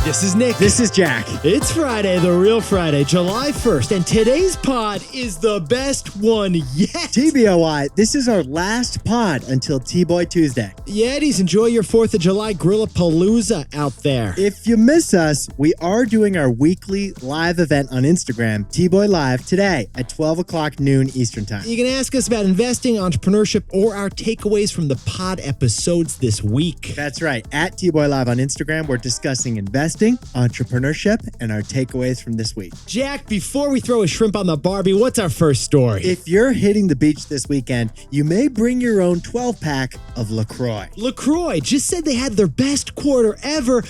This is Nick. This is Jack. It's Friday, the real Friday, July 1st, and today's pod is the best one yet. TBOI, this is our last pod until T-Boy Tuesday. Yetis, enjoy your 4th of July Grillapalooza out there. If you miss us, we are doing our weekly live event on Instagram, T-Boy Live, today at 12 o'clock noon Eastern Time. You can ask us about investing, entrepreneurship, or our takeaways from the pod episodes this week. That's right. At T-Boy Live on Instagram, we're discussing investing, entrepreneurship, and our takeaways from this week. Jack, before we throw a shrimp on the Barbie, what's our first story? If you're hitting the beach this weekend, you may bring your own 12-pack of LaCroix. LaCroix just said they had their best quarter ever,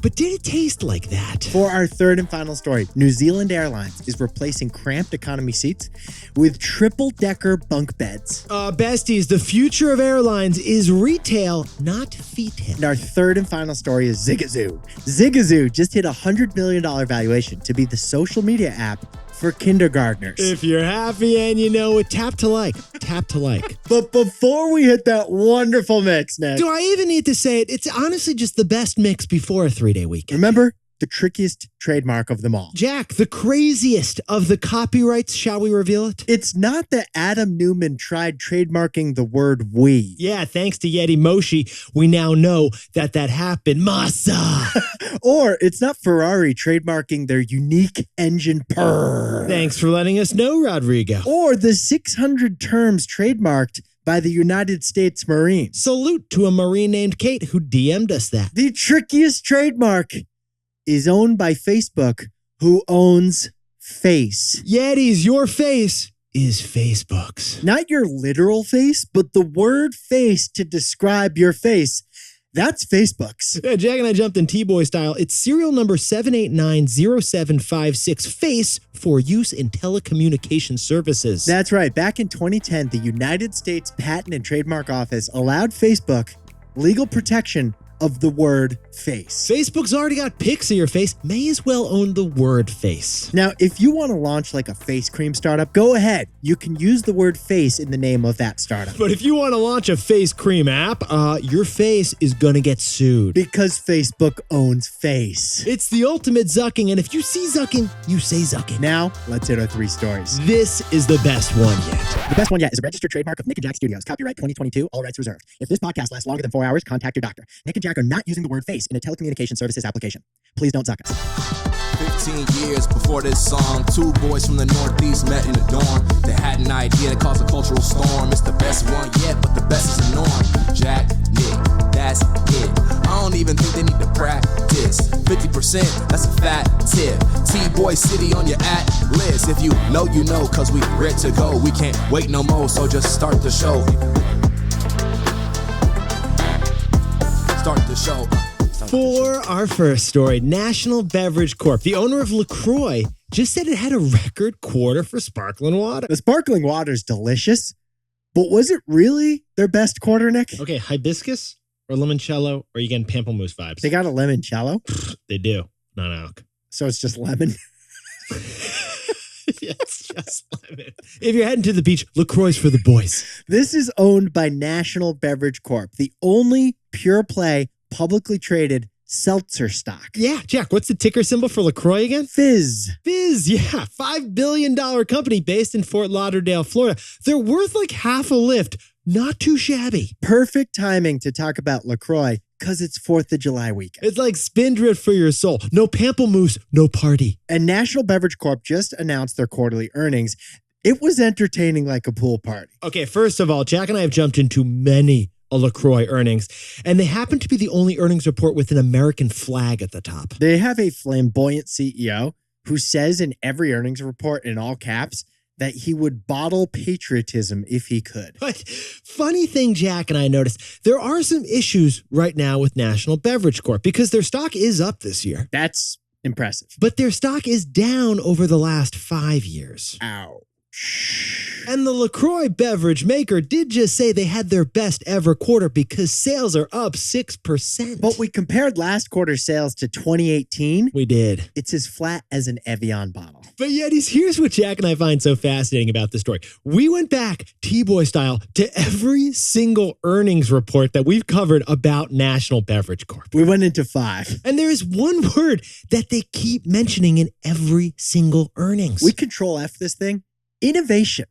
but did it taste like that? For our third and final story, New Zealand Airlines is replacing cramped economy seats with triple-decker bunk beds. Besties, the future of airlines is retail, not feet. And our third and final story is Zigazoo. Zigazoo just hit a $100 million valuation to be the social media app for kindergartners. If you're happy and you know it, tap to like. Tap to like. But before we hit that wonderful mix, Nick. Do I even need to say it? It's honestly just the best mix before a 3-day weekend. Remember, the trickiest trademark of them all. Jack, the craziest of the copyrights, shall we reveal it? It's not that Adam Newman tried trademarking the word we. Yeah, thanks to Yeti Moshi, we now know that happened. Masa! Or it's not Ferrari trademarking their unique engine purr. Thanks for letting us know, Rodrigo. Or the 600 terms trademarked by the United States Marines. Salute to a Marine named Kate who DM'd us that. The trickiest trademark is owned by Facebook, who owns Face. Yetis, your face is Facebook's. Not your literal face, but the word face to describe your face. That's Facebook's. Yeah, Jack and I jumped in T-Boy style. It's serial number 7890756, Face, for use in telecommunication services. That's right. Back in 2010, the United States Patent and Trademark Office allowed Facebook legal protection of the word face. Facebook's already got pics of your face. May as well own the word face. Now, if you want to launch like a face cream startup, go ahead. You can use the word face in the name of that startup. But if you want to launch a face cream app, your face is going to get sued. Because Facebook owns face. It's the ultimate zucking, and if you see zucking, you say zucking. Now, let's hit our 3 stories. This is the best one yet. The best one yet is a registered trademark of Nick and Jack Studios. Copyright 2022, all rights reserved. If this podcast lasts longer than 4 hours, contact your doctor. Nick and Jack are not using the word face in a telecommunication services application. Please don't zuck us. 15 years before this song, 2 boys from the Northeast met in a dorm. They had an idea that caused a cultural storm. It's the best one yet, but the best is the norm. Jack, Nick, that's it. I don't even think they need to practice. 50%, that's a fat tip. T-Boy City on your at-list. If you know, you know, cause we ready to go. We can't wait no more, so just start the show. Start the show. For our first story, National Beverage Corp, the owner of LaCroix, just said it had a record quarter for sparkling water. The sparkling water is delicious, but was it really their best quarter, Nick? Okay, hibiscus or limoncello, or are you getting pamplemousse vibes? They got a limoncello? They do. Not alc. So it's just lemon? Yes, just lemon. If you're heading to the beach, LaCroix's for the boys. This is owned by National Beverage Corp, the only pure play, publicly traded seltzer stock. Yeah, Jack, what's the ticker symbol for LaCroix again? FIZZ. FIZZ, yeah. $5 billion company based in Fort Lauderdale, Florida. They're worth like half a lift. Not too shabby. Perfect timing to talk about LaCroix because it's 4th of July weekend. It's like Spindrift for your soul. No pamplemousse, no party. And National Beverage Corp just announced their quarterly earnings. It was entertaining like a pool party. Okay, first of all, Jack and I have jumped into many LaCroix earnings, and they happen to be the only earnings report with an American flag at the top. They have a flamboyant CEO who says in every earnings report in all caps that he would bottle patriotism if he could. But funny thing, Jack and I noticed, there are some issues right now with National Beverage Corp because their stock is up this year. That's impressive. But their stock is down over the last 5 years. Ow. And the LaCroix beverage maker did just say they had their best ever quarter because sales are up 6%. But we compared last quarter's sales to 2018. We did. It's as flat as an Evian bottle. But Yetis, here's what Jack and I find so fascinating about this story. We went back, T-Boy style, to every single earnings report that we've covered about National Beverage Corp. We went into 5. And there is one word that they keep mentioning in every single earnings. We control F this thing. Innovation.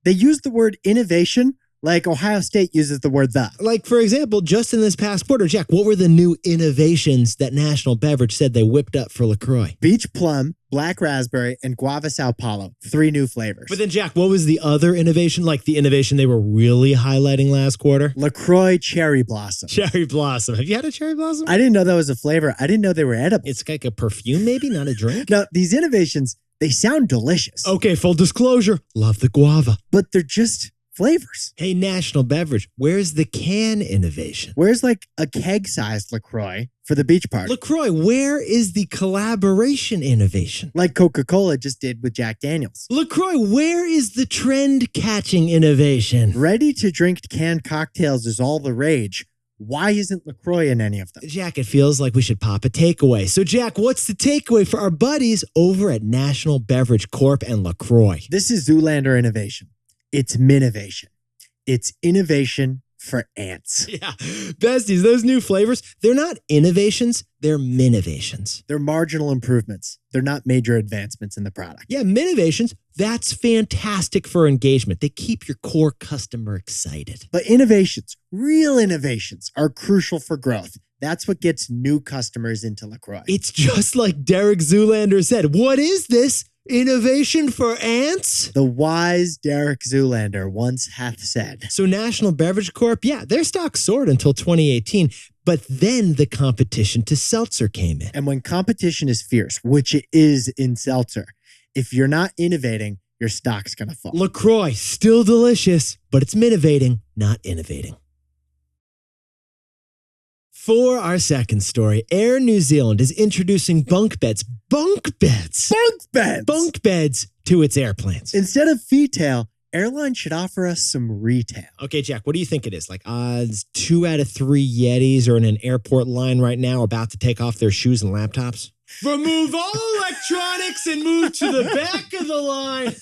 They use the word innovation like Ohio State uses the word the. Like, for example, just in this past quarter, Jack, what were the new innovations that National Beverage said they whipped up for LaCroix? Beach plum, black raspberry, and guava Sao Paulo. 3 new flavors. But then, Jack, what was the other innovation? Like the innovation they were really highlighting last quarter? LaCroix cherry blossom. Cherry blossom. Have you had a cherry blossom? I didn't know that was a flavor. I didn't know they were edible. It's like a perfume, maybe, not a drink? Now, these innovations, they sound delicious. Okay, full disclosure. Love the guava. But they're just flavors. Hey, National Beverage, where's the can innovation? Where's like a keg-sized LaCroix for the beach party? LaCroix, where is the collaboration innovation? Like Coca-Cola just did with Jack Daniels. LaCroix, where is the trend-catching innovation? Ready-to-drink canned cocktails is all the rage. Why isn't LaCroix in any of them? Jack, it feels like we should pop a takeaway. So, Jack, what's the takeaway for our buddies over at National Beverage Corp and LaCroix? This is Zoolander innovation. It's minivation. It's innovation for ants. Yeah, besties, those new flavors, they're not innovations, they're minivations. They're marginal improvements. They're not major advancements in the product. Yeah, minivations, that's fantastic for engagement. They keep your core customer excited. But innovations, real innovations, are crucial for growth. That's what gets new customers into LaCroix. It's just like Derek Zoolander said. What is this? Innovation for ants? The wise Derek Zoolander once hath said. So National Beverage Corp, yeah, their stock soared until 2018, but then the competition to seltzer came in. And when competition is fierce, which it is in seltzer, if you're not innovating, your stock's going to fall. LaCroix, still delicious, but it's minivating, not innovating. For our second story, Air New Zealand is introducing bunk beds to its airplanes. Instead of fee-tail, airlines should offer us some retail. Okay, Jack, what do you think it is? Like odds 2 out of 3 Yetis are in an airport line right now about to take off their shoes and laptops? Remove all electronics and move to the back of the line.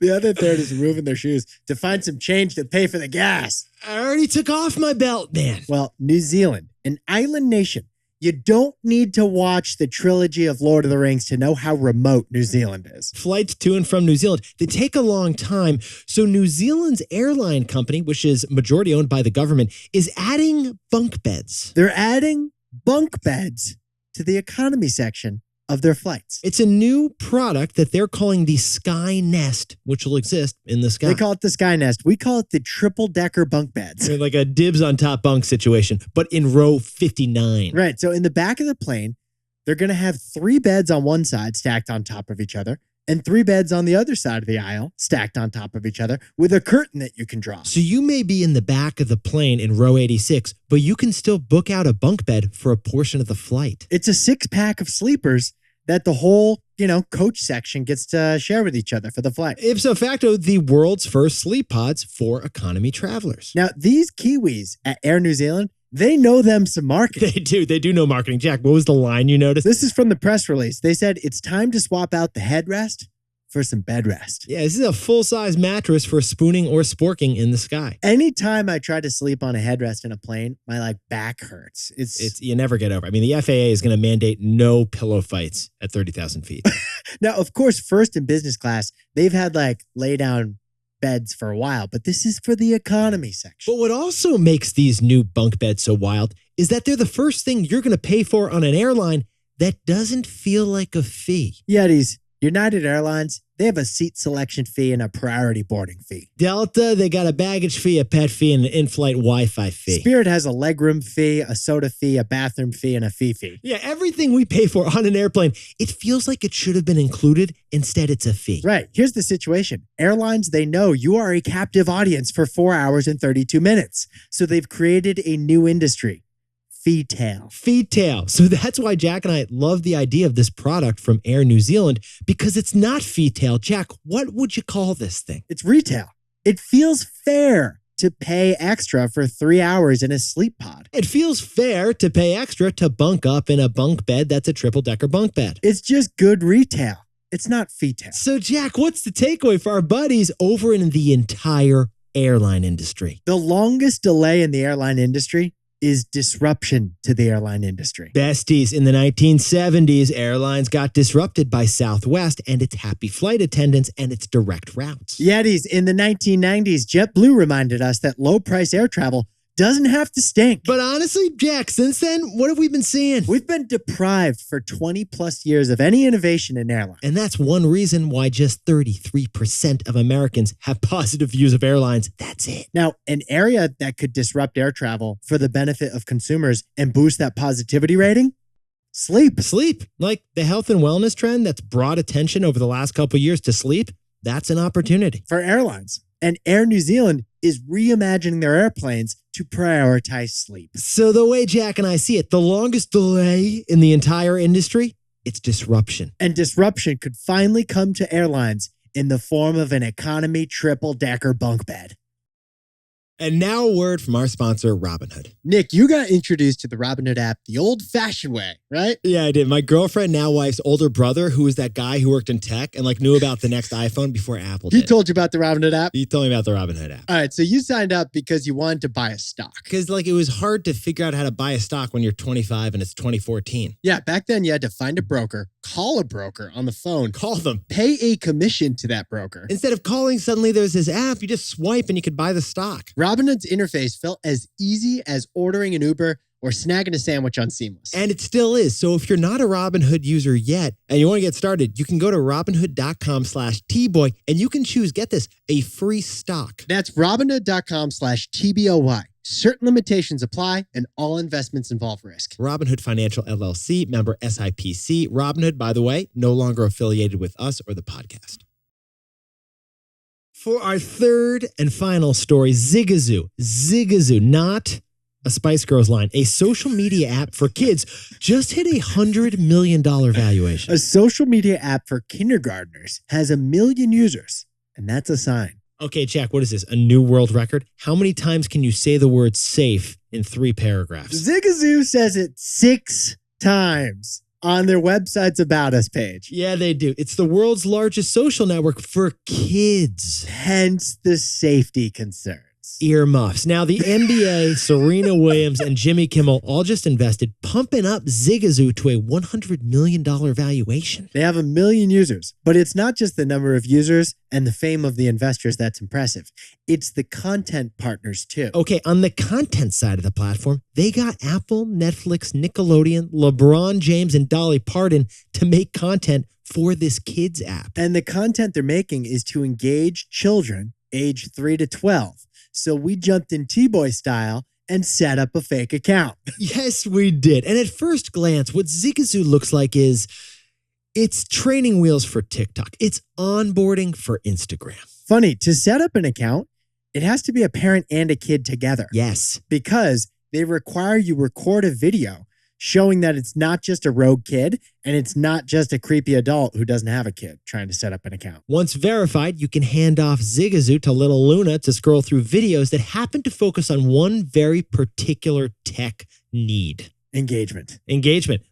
The other third is removing their shoes to find some change to pay for the gas. I already took off my belt, man. Well, New Zealand, an island nation. You don't need to watch the trilogy of Lord of the Rings to know how remote New Zealand is. Flights to and from New Zealand, they take a long time. So New Zealand's airline company, which is majority owned by the government, is adding bunk beds. They're adding bunk beds to the economy section of their flights. It's a new product that they're calling the Sky Nest, which will exist in the sky. They call it the Sky Nest. We call it the triple-decker bunk beds. They're like a dibs on top bunk situation, but in row 59. Right. So in the back of the plane, they're going to have 3 beds on one side stacked on top of each other and 3 beds on the other side of the aisle stacked on top of each other with a curtain that you can draw. So you may be in the back of the plane in row 86, but you can still book out a bunk bed for a portion of the flight. It's a 6-pack of sleepers that the whole, coach section gets to share with each other for the flight. Ipso facto, the world's first sleep pods for economy travelers. Now, these Kiwis at Air New Zealand, they know them some marketing. They do know marketing. Jack, what was the line you noticed? This is from the press release. They said, it's time to swap out the headrest for some bed rest. Yeah, this is a full-size mattress for spooning or sporking in the sky. Anytime I try to sleep on a headrest in a plane, my back hurts. It's you never get over. I mean, the FAA is going to mandate no pillow fights at 30,000 feet. Now, of course, first and business class, they've had lay down beds for a while, but this is for the economy section. But what also makes these new bunk beds so wild is that they're the first thing you're going to pay for on an airline that doesn't feel like a fee. Yetis. United Airlines, they have a seat selection fee and a priority boarding fee. Delta, they got a baggage fee, a pet fee, and an in-flight Wi-Fi fee. Spirit has a legroom fee, a soda fee, a bathroom fee, and a fee. Yeah, everything we pay for on an airplane, it feels like it should have been included. Instead, it's a fee. Right. Here's the situation. Airlines, they know you are a captive audience for 4 hours and 32 minutes. So they've created a new industry. fee-tail. Feetail. So that's why Jack and I love the idea of this product from Air New Zealand, because it's not feetail. Jack, what would you call this thing? It's retail. It feels fair to pay extra for 3 hours in a sleep pod. It feels fair to pay extra to bunk up in a bunk bed that's a triple-decker bunk bed. It's just good retail. It's not fee-tail. So Jack, what's the takeaway for our buddies over in the entire airline industry? The longest delay in the airline industry is disruption to the airline industry. Besties, in the 1970s, airlines got disrupted by Southwest and its happy flight attendants and its direct routes. Yetis, in the 1990s, JetBlue reminded us that low-price air travel doesn't have to stink. But honestly, Jack, since then, what have we been seeing? We've been deprived for 20 plus years of any innovation in airlines. And that's one reason why just 33% of Americans have positive views of airlines. That's it. Now, an area that could disrupt air travel for the benefit of consumers and boost that positivity rating? Sleep. Sleep. Like the health and wellness trend that's brought attention over the last couple of years to sleep, that's an opportunity. For airlines. And Air New Zealand is reimagining their airplanes to prioritize sleep. So the way Jack and I see it, the longest delay in the entire industry, it's disruption. And disruption could finally come to airlines in the form of an economy triple-decker bunk bed. And now a word from our sponsor, Robinhood. Nick, you got introduced to the Robinhood app the old-fashioned way, right? Yeah, I did. My girlfriend, now wife's older brother, who was that guy who worked in tech and knew about the next iPhone before Apple did. He told you about the Robinhood app? He told me about the Robinhood app. All right, so you signed up because you wanted to buy a stock. Because it was hard to figure out how to buy a stock when you're 25 and it's 2014. Yeah, back then you had to find a broker, call a broker on the phone, Call them. pay a commission to that broker. Instead of calling, suddenly there's this app. You just swipe and you could buy the stock. Robinhood's interface felt as easy as ordering an Uber or snagging a sandwich on Seamless. And it still is. So if you're not a Robinhood user yet and you want to get started, you can go to Robinhood.com/TBoy and you can choose, get this, a free stock. That's Robinhood.com/TBOY. Certain limitations apply and all investments involve risk. Robinhood Financial LLC, member SIPC. Robinhood, by the way, no longer affiliated with us or the podcast. For our third and final story, Zigazoo. Zigazoo, not a Spice Girls line, a social media app for kids, just hit $100 million valuation. A social media app for kindergartners has 1 million users, and that's a sign. Okay, Jack, what is this? A new world record? How many times can you say the word safe in 3 paragraphs? Zigazoo says it 6 times on their website's About Us page. Yeah, they do. It's the world's largest social network for kids. Hence the safety concerns. Earmuffs. Now, the NBA, Serena Williams, and Jimmy Kimmel all just invested, pumping up Zigazoo to a $100 million valuation. They have 1 million users, but it's not just the number of users and the fame of the investors that's impressive. It's the content partners too. Okay, on the content side of the platform, they got Apple, Netflix, Nickelodeon, LeBron James, and Dolly Parton to make content for this kids app. And the content they're making is to engage children age 3 to 12. So we jumped in T-Boy style and set up a fake account. Yes, we did. And at first glance, what Zigazoo looks like is it's training wheels for TikTok. It's onboarding for Instagram. Funny, to set up an account, it has to be a parent and a kid together. Yes. Because they require you record a video showing that it's not just a rogue kid and it's not just a creepy adult who doesn't have a kid trying to set up an account. Once verified, you can hand off Zigazoo to little Luna to scroll through videos that happen to focus on one very particular tech need. Engagement.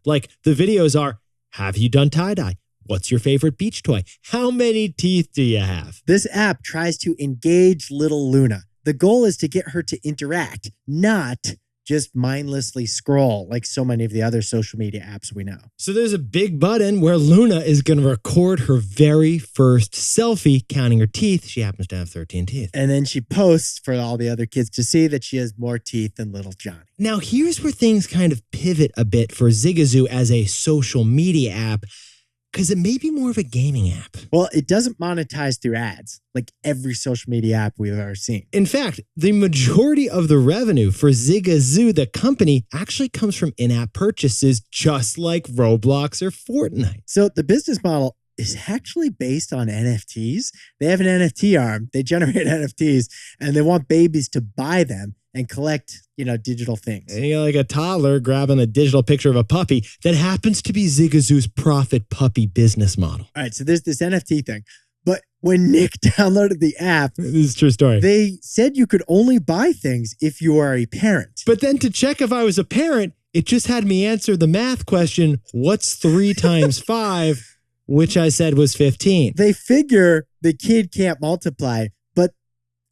Like the videos are, have you done tie-dye? What's your favorite beach toy? How many teeth do you have? This app tries to engage little Luna. The goal is to get her to interact, not just mindlessly scroll like so many of the other social media apps we know. So there's a big button where Luna is going to record her very first selfie counting her teeth. She happens to have 13 teeth. And then she posts for all the other kids to see that she has more teeth than little Johnny. Now here's where things kind of pivot a bit for Zigazoo as a social media app, because it may be more of a gaming app. Well, it doesn't monetize through ads like every social media app we've ever seen. In fact, the majority of the revenue for Zigazoo, the company, actually comes from in-app purchases, just like Roblox or Fortnite. So the business model is actually based on NFTs. They have an NFT arm. They generate NFTs and they want babies to buy them and collect, digital things. And you got like a toddler grabbing a digital picture of a puppy that happens to be Zigazoo's profit puppy business model. All right, so there's this NFT thing. But when Nick downloaded the app, This is a true story. they said you could only buy things if you are a parent. But then to check if I was a parent, it just had me answer the math question, what's 3 times 5, which I said was 15. They figure the kid can't multiply, but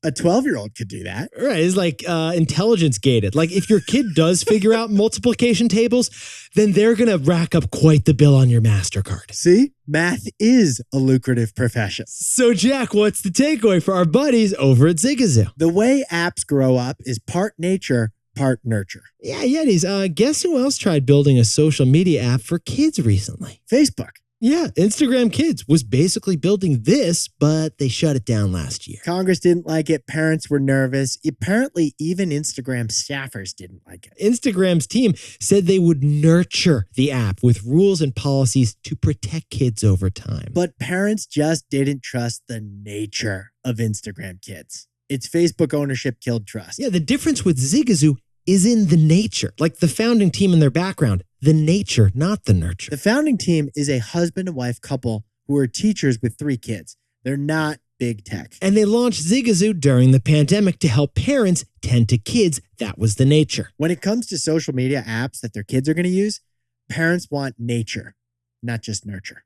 a 12-year-old could do that. Right. It's like intelligence gated. Like if your kid does figure out multiplication tables, then they're going to rack up quite the bill on your MasterCard. See, math is a lucrative profession. So Jack, what's the takeaway for our buddies over at Zigazoo? The way apps grow up is part nature, part nurture. Yeah, Yetis. Guess who else tried building a social media app for kids recently? Facebook. Yeah, Instagram Kids was basically building this, but they shut it down last year. Congress didn't like it. Parents were nervous. Apparently, even Instagram staffers didn't like it. Instagram's team said they would nurture the app with rules and policies to protect kids over time. But parents just didn't trust the nature of Instagram Kids. Its Facebook ownership killed trust. Yeah, the difference with Zigazoo is in the nature, like the founding team and their background, the nature, not the nurture. The founding team is a husband and wife couple who are teachers with 3 kids. They're not big tech. And they launched Zigazoo during the pandemic to help parents tend to kids. That was the nature. When it comes to social media apps that their kids are going to use, parents want nature, not just nurture.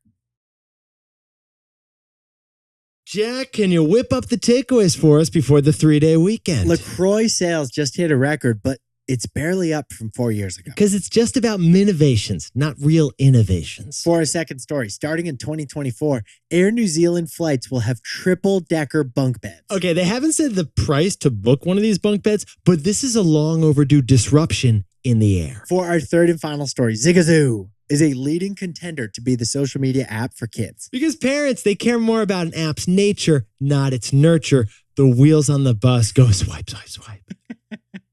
Jack, can you whip up the takeaways for us before the 3-day weekend? LaCroix's sales just hit a record, but it's barely up from 4 years ago. Because it's just about minivations, not real innovations. For a second story, starting in 2024, Air New Zealand flights will have triple-decker bunk beds. Okay, they haven't said the price to book one of these bunk beds, but this is a long overdue disruption in the air. For our third and final story, Zigazoo is a leading contender to be the social media app for kids. Because parents, they care more about an app's nature, not its nurture. The wheels on the bus go swipe, swipe, swipe.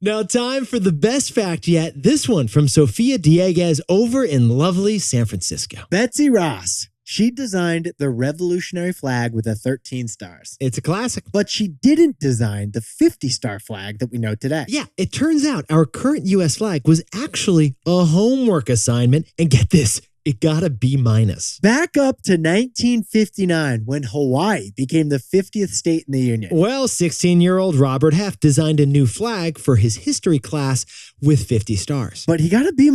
Now, time for the best fact yet. This one from Sofia Dieguez over in lovely San Francisco. Betsy Ross, she designed the revolutionary flag with the 13 stars. It's a classic. But she didn't design the 50-star flag that we know today. Yeah, it turns out our current U.S. flag was actually a homework assignment. And get this, it got a B-. Back up to 1959 when Hawaii became the 50th state in the Union. Well, 16-year-old Robert Heff designed a new flag for his history class with 50 stars. But he got a B-.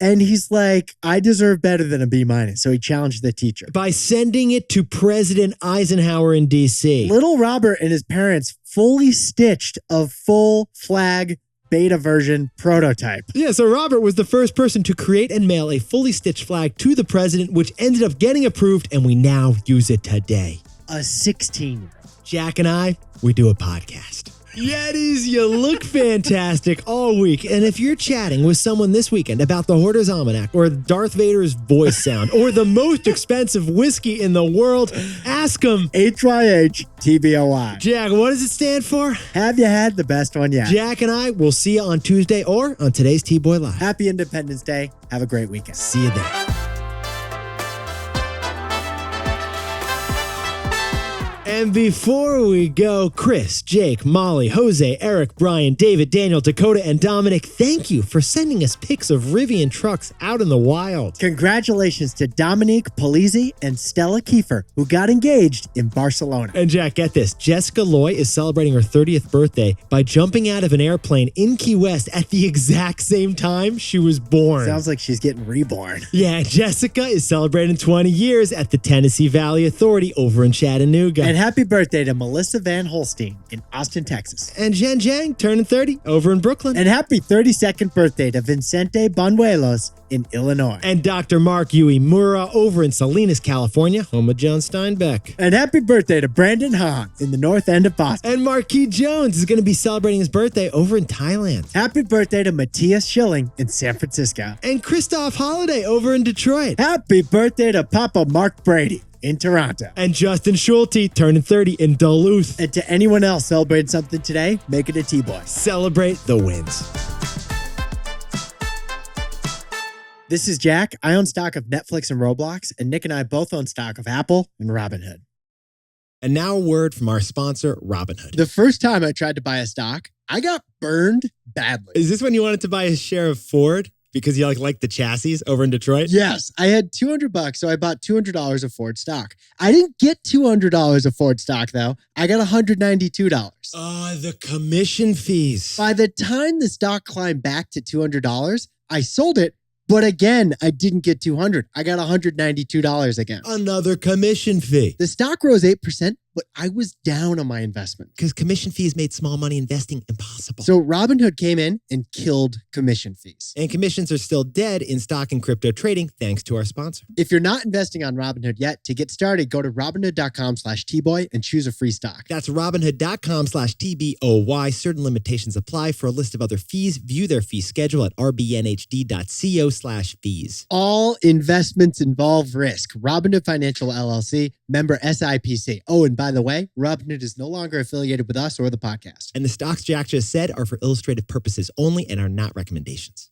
And he's like, I deserve better than a B-. So he challenged the teacher. By sending it to President Eisenhower in D.C. Little Robert and his parents fully stitched a full flag beta version prototype. Yeah, so Robert was the first person to create and mail a fully stitched flag to the president, which ended up getting approved, and we now use it today. A 16-year-old. Jack and I, we do a podcast. Yetis, you look fantastic all week. And if you're chatting with someone this weekend about the Hoarder's Almanac or Darth Vader's voice sound or the most expensive whiskey in the world, ask them. HYH-TBOI. Jack, what does it stand for? Have you had the best one yet? Jack and I will see you on Tuesday or on today's T-Boy Live. Happy Independence Day. Have a great weekend. See you there. And before we go, Chris, Jake, Molly, Jose, Eric, Brian, David, Daniel, Dakota, and Dominic, thank you for sending us pics of Rivian trucks out in the wild. Congratulations to Dominique Polizzi and Stella Kiefer, who got engaged in Barcelona. And Jack, get this. Jessica Loy is celebrating her 30th birthday by jumping out of an airplane in Key West at the exact same time she was born. Sounds like she's getting reborn. Yeah, Jessica is celebrating 20 years at the Tennessee Valley Authority over in Chattanooga. And happy birthday to Melissa Van Holstein in Austin, Texas. And Jen Jang turning 30 over in Brooklyn. And happy 32nd birthday to Vicente Banuelos in Illinois. And Dr. Mark Uemura over in Salinas, California, home of John Steinbeck. And happy birthday to Brandon Hahn in the north end of Boston. And Marquis Jones is going to be celebrating his birthday over in Thailand. Happy birthday to Matthias Schilling in San Francisco. And Christoph Holiday over in Detroit. Happy birthday to Papa Mark Brady in Toronto. And Justin Schulte turning 30 in Duluth. And to anyone else celebrating something today, make it a T-Boy. Celebrate the wins. This is Jack. I own stock of Netflix and Roblox, and Nick and I both own stock of Apple and Robinhood. And now a word from our sponsor, Robinhood. The first time I tried to buy a stock, I got burned badly. Is this when you wanted to buy a share of Ford because you like the chassis over in Detroit? Yes, I had $200, so I bought $200 of Ford stock. I didn't get $200 of Ford stock, though. I got $192. The commission fees. By the time the stock climbed back to $200, I sold it. But again, I didn't get $200. I got $192 again. Another commission fee. The stock rose 8%, but I was down on my investment. Because commission fees made small money investing impossible. So Robinhood came in and killed commission fees. And commissions are still dead in stock and crypto trading, thanks to our sponsor. If you're not investing on Robinhood yet, to get started, go to Robinhood.com/TBoy and choose a free stock. That's Robinhood.com/TBOY. Certain limitations apply. For a list of other fees, view their fee schedule at rbnhd.co/fees. All investments involve risk. Robinhood Financial LLC, member SIPC. Oh, and by the way, Robinhood is no longer affiliated with us or the podcast. And the stocks Jack just said are for illustrative purposes only and are not recommendations.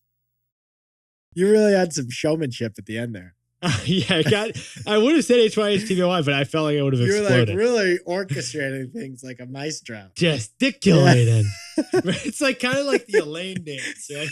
You really had some showmanship at the end there. Yeah, I would have said HYHTBY, but I felt like I would have exploded. You're really orchestrating things like a maestro. Gesticulating. It's like kind of like the Elaine dance, right?